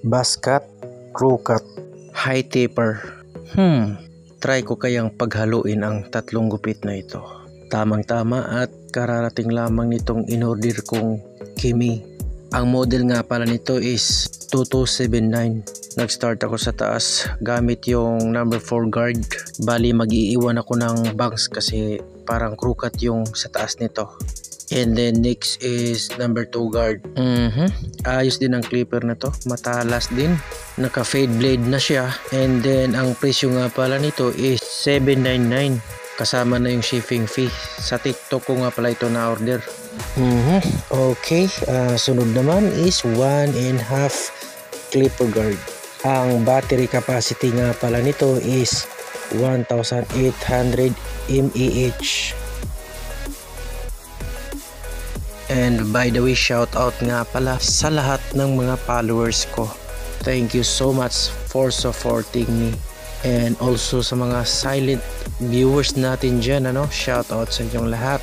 buzz cut, crew cut, high taper. Try ko kayang paghaluin ang tatlong gupit na ito. Tamang-tama at kararating lamang nitong inorder kong Kimi. Ang model nga pala nito is 2279. Nag-start ako sa taas gamit yung number 4 guard. Bali mag-iiwan ako ng bangs kasi parang crew cut yung sa taas nito. And then next is number 2 guard. Ayos din ang clipper na to. Matalas din. Naka fade blade na siya. And then ang presyo nga pala nito is 799. Kasama na yung shipping fee. Sa TikTok ko nga pala ito na order. Okay. Sunod naman is 1.5 clipper guard. Ang battery capacity nga pala nito is 1800 mAh. And by the way, shout out nga pala sa lahat ng mga followers ko. Thank you so much for supporting me. And also sa mga silent viewers natin dyan, shout out sa inyong lahat.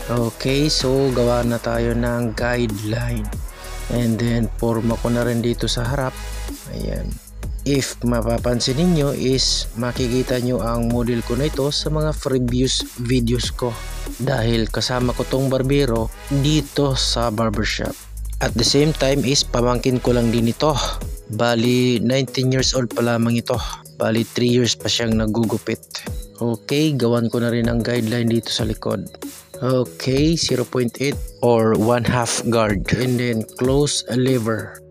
Okay, so gawa na tayo ng guideline. And then forma ko na rin dito sa harap. Ayan. If mapapansin niyo is makikita nyo ang model ko na ito sa mga previous videos ko. Dahil kasama ko tong barbero dito sa barbershop. At the same time is pamangkin ko lang din ito. Bali 19 years old pa lamang ito. Bali 3 years pa siyang nagugupit. Okay, gawan ko na rin ang guideline dito sa likod. Okay, 0.8 or 1/2 guard. And then close a lever.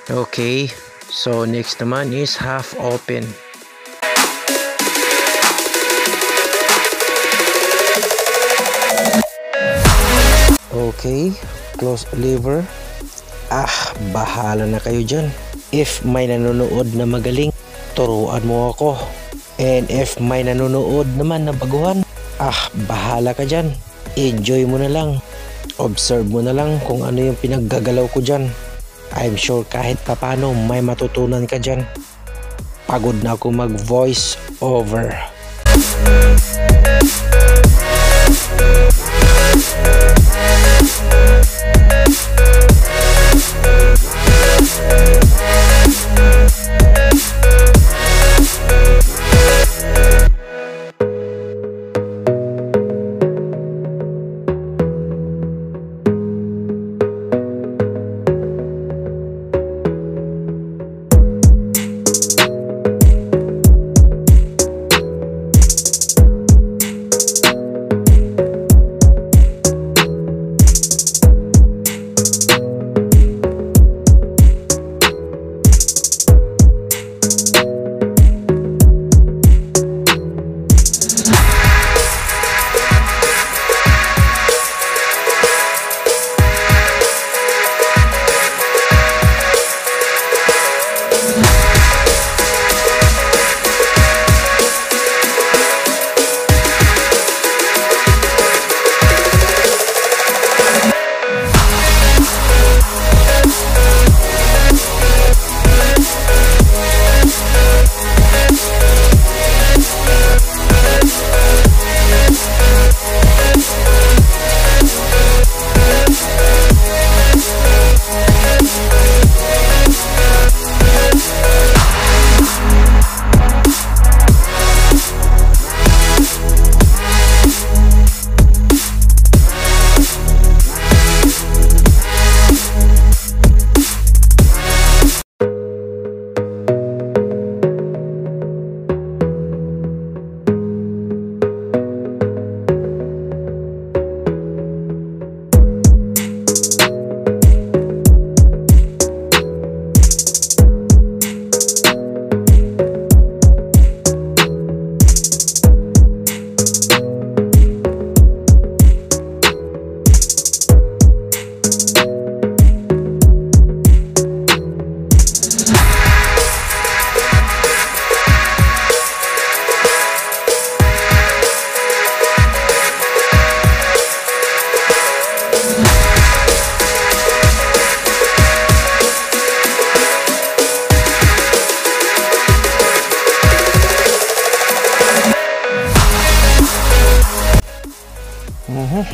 Okay, so next naman is half open. Okay, close lever. Bahala na kayo dyan. If may nanonood na magaling, turuan mo ako. And if may nanonood naman na baguhan, bahala ka dyan. Enjoy mo na lang. Observe mo na lang kung ano yung pinaggagalaw ko dyan. I'm sure kahit papano may matutunan ka dyan. Pagod na ako mag voice over.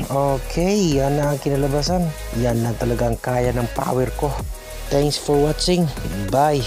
Okay, yan na ang kinalabasan. Yan na talaga ang kaya ng power ko. Thanks for watching. Bye!